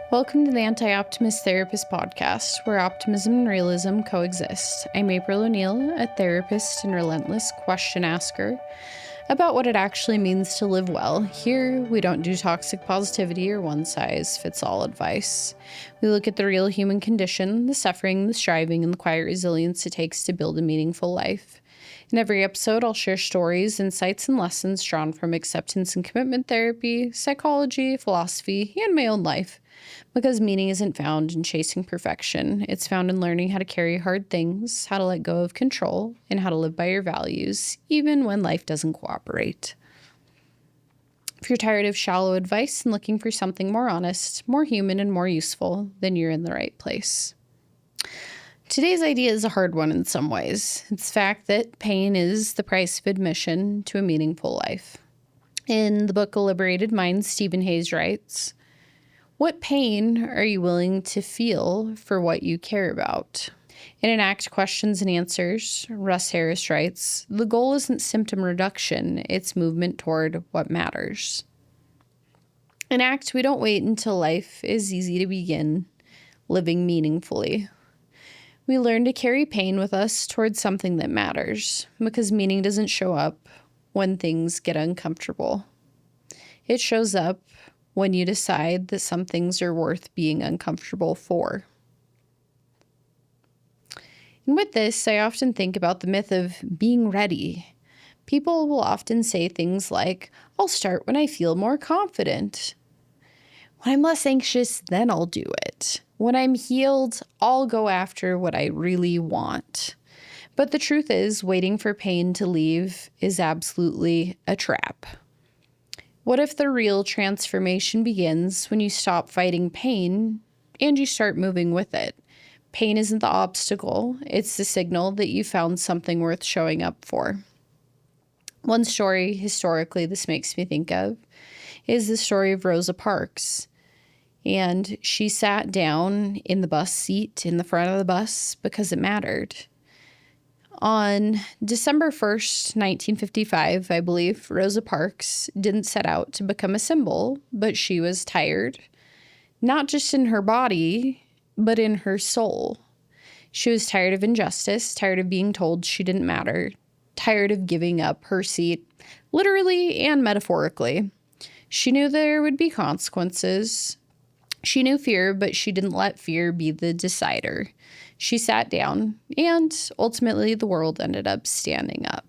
Welcome to the Anti-Optimist Therapist podcast, where optimism and realism coexist. I'm April O'Neill, a therapist and relentless question asker about what it actually means to live well. Here, we don't do toxic positivity or one-size-fits-all advice. We look at the real human condition, the suffering, the striving, and the quiet resilience it takes to build a meaningful life. In every episode, I'll share stories, insights, and lessons drawn from acceptance and commitment therapy, psychology, philosophy, and my own life. Because meaning isn't found in chasing perfection. It's found in learning how to carry hard things, how to let go of control, and how to live by your values, even when life doesn't cooperate. If you're tired of shallow advice and looking for something more honest, more human, and more useful, then you're in the right place. Today's idea is a hard one in some ways. It's the fact that pain is the price of admission to a meaningful life. In the book A Liberated Mind, Stephen Hayes writes, "What pain are you willing to feel for what you care about?" In Enact Questions and Answers, Russ Harris writes, "The goal isn't symptom reduction, it's movement toward what matters." In ACT, we don't wait until life is easy to begin living meaningfully. We learn to carry pain with us towards something that matters, because meaning doesn't show up when things get uncomfortable. It shows up when you decide that some things are worth being uncomfortable for. And with this, I often think about the myth of being ready. People will often say things like, "I'll start when I feel more confident. When I'm less anxious, then I'll do it. When I'm healed, I'll go after what I really want." But the truth is, waiting for pain to leave is absolutely a trap. What if the real transformation begins when you stop fighting pain and you start moving with it? Pain isn't the obstacle, it's the signal that you found something worth showing up for. One story, historically, this makes me think of, is the story of Rosa Parks. And she sat down in the bus seat in the front of the bus because it mattered. On December 1st, 1955, I believe, Rosa Parks didn't set out to become a symbol, but she was tired, not just in her body, but in her soul. She was tired of injustice, tired of being told she didn't matter, tired of giving up her seat, literally and metaphorically. She knew there would be consequences. She knew fear, but she didn't let fear be the decider. She sat down, and ultimately the world ended up standing up.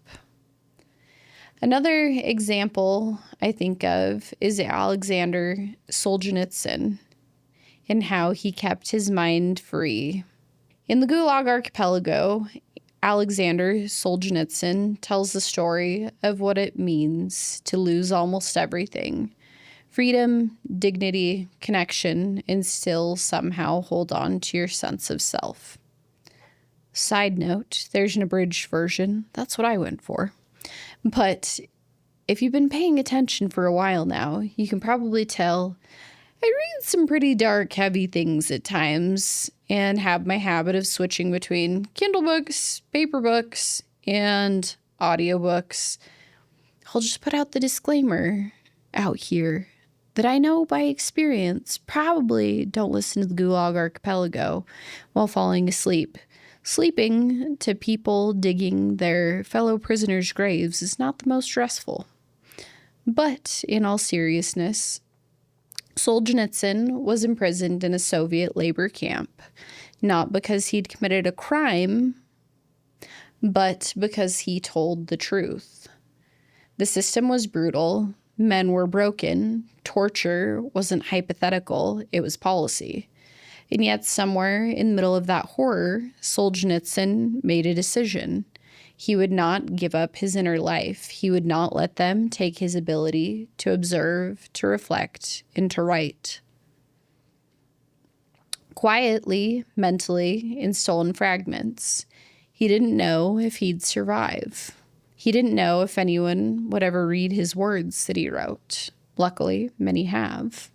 Another example I think of is Alexander Solzhenitsyn and how he kept his mind free. In the Gulag archipelago, Alexander Solzhenitsyn tells the story of what it means to lose almost everything. Freedom, dignity, connection, and still somehow hold on to your sense of self. Side note, there's an abridged version. That's what I went for. But if you've been paying attention for a while now, you can probably tell I read some pretty dark, heavy things at times and have my habit of switching between Kindle books, paper books, and audiobooks. I'll just put out the disclaimer out here that I know by experience probably don't listen to the Gulag archipelago while falling asleep. Sleeping to people digging their fellow prisoners' graves is not the most stressful. But in all seriousness, Solzhenitsyn was imprisoned in a Soviet labor camp, not because he'd committed a crime, but because he told the truth. The system was brutal. Men were broken. Torture wasn't hypothetical, it was policy. And yet somewhere in the middle of that horror, Solzhenitsyn made a decision. He would not give up his inner life. He would not let them take his ability to observe, to reflect, and to write. Quietly, mentally, in stolen fragments. He didn't know if he'd survive. He didn't know if anyone would ever read his words that he wrote. Luckily, many have.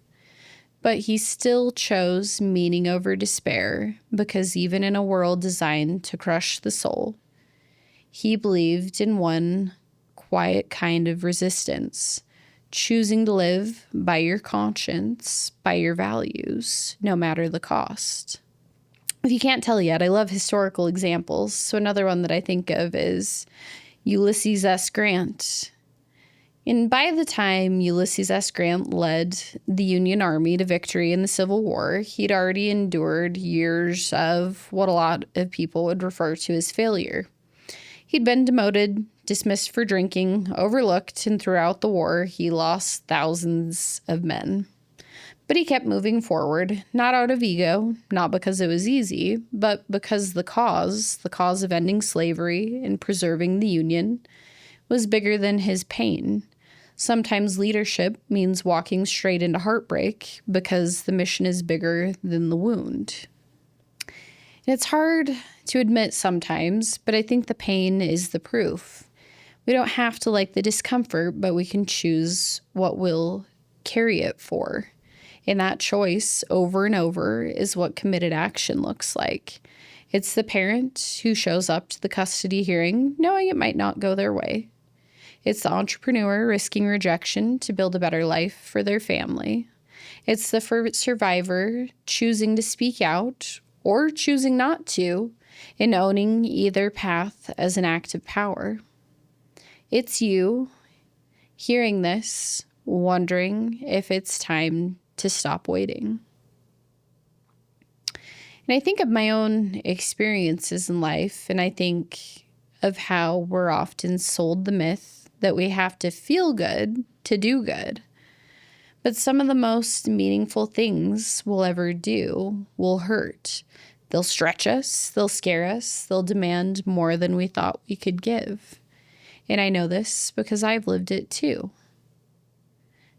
But he still chose meaning over despair, because even in a world designed to crush the soul, he believed in one quiet kind of resistance, choosing to live by your conscience, by your values, no matter the cost. If you can't tell yet, I love historical examples. So another one that I think of is Ulysses S. Grant. And by the time Ulysses S. Grant led the Union Army to victory in the Civil War, he'd already endured years of what a lot of people would refer to as failure. He'd been demoted, dismissed for drinking, overlooked, and throughout the war, he lost thousands of men. But he kept moving forward, not out of ego, not because it was easy, but because the cause of ending slavery and preserving the Union, was bigger than his pain. Sometimes leadership means walking straight into heartbreak because the mission is bigger than the wound. And it's hard to admit sometimes, but I think the pain is the proof. We don't have to like the discomfort, but we can choose what we'll carry it for. And that choice over and over is what committed action looks like. It's the parent who shows up to the custody hearing knowing it might not go their way. It's the entrepreneur risking rejection to build a better life for their family. It's the survivor choosing to speak out or choosing not to, and owning either path as an act of power. It's you hearing this, wondering if it's time to stop waiting. And I think of my own experiences in life, and I think of how we're often sold the myth that we have to feel good to do good. But some of the most meaningful things we'll ever do will hurt. They'll stretch us, they'll scare us, they'll demand more than we thought we could give. And I know this because I've lived it too.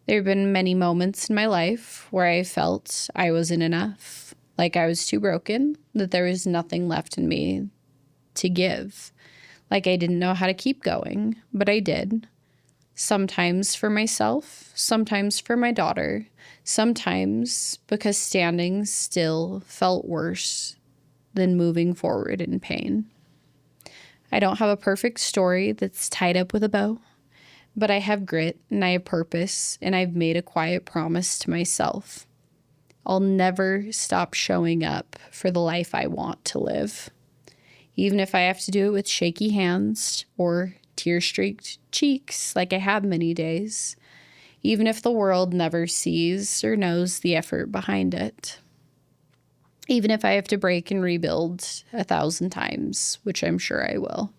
There have been many moments in my life where I felt I wasn't enough, like I was too broken, that there was nothing left in me to give. Like I didn't know how to keep going, but I did. Sometimes for myself, sometimes for my daughter, sometimes because standing still felt worse than moving forward in pain. I don't have a perfect story that's tied up with a bow, but I have grit and I have purpose, and I've made a quiet promise to myself. I'll never stop showing up for the life I want to live. Even if I have to do it with shaky hands or tear-streaked cheeks like I have many days. Even if the world never sees or knows the effort behind it. Even if I have to break and rebuild 1,000 times, which I'm sure I will.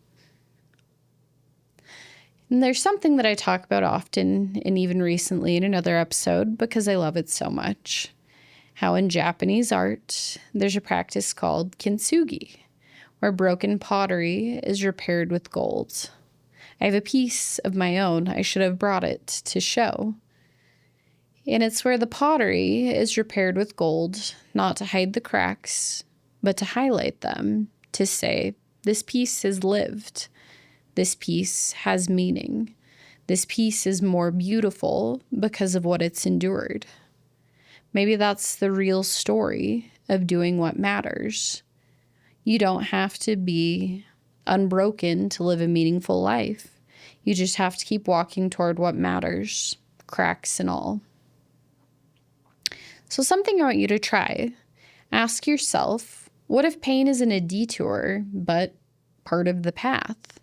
And there's something that I talk about often, and even recently in another episode, because I love it so much. How in Japanese art, there's a practice called kintsugi, where broken pottery is repaired with gold. I have a piece of my own. I should have brought it to show. And it's where the pottery is repaired with gold, not to hide the cracks, but to highlight them, to say, this piece has lived. This piece has meaning. This piece is more beautiful because of what it's endured. Maybe that's the real story of doing what matters. You don't have to be unbroken to live a meaningful life. You just have to keep walking toward what matters, cracks and all. So something I want you to try. Ask yourself, what if pain isn't a detour, but part of the path?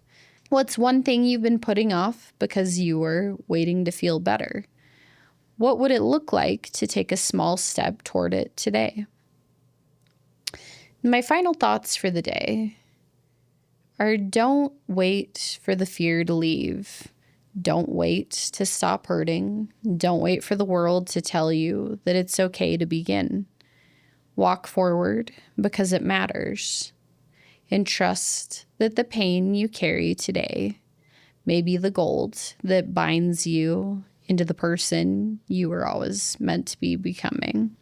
What's one thing you've been putting off because you were waiting to feel better? What would it look like to take a small step toward it today? My final thoughts for the day are, don't wait for the fear to leave. Don't wait to stop hurting. Don't wait for the world to tell you that it's okay to begin. Walk forward because it matters. And trust that the pain you carry today may be the gold that binds you into the person you were always meant to be becoming.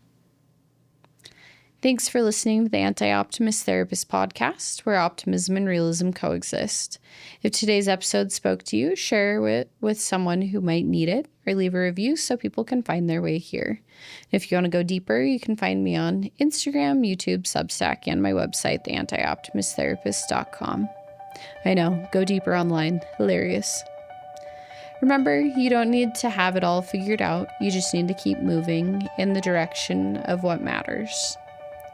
Thanks for listening to the Anti-Optimist Therapist podcast, where optimism and realism coexist. If today's episode spoke to you, share it with someone who might need it, or leave a review so people can find their way here. If you want to go deeper, you can find me on Instagram, YouTube, Substack, and my website, theantioptimisttherapist.com. I know, go deeper online. Hilarious. Remember, you don't need to have it all figured out. You just need to keep moving in the direction of what matters.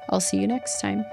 I'll see you next time.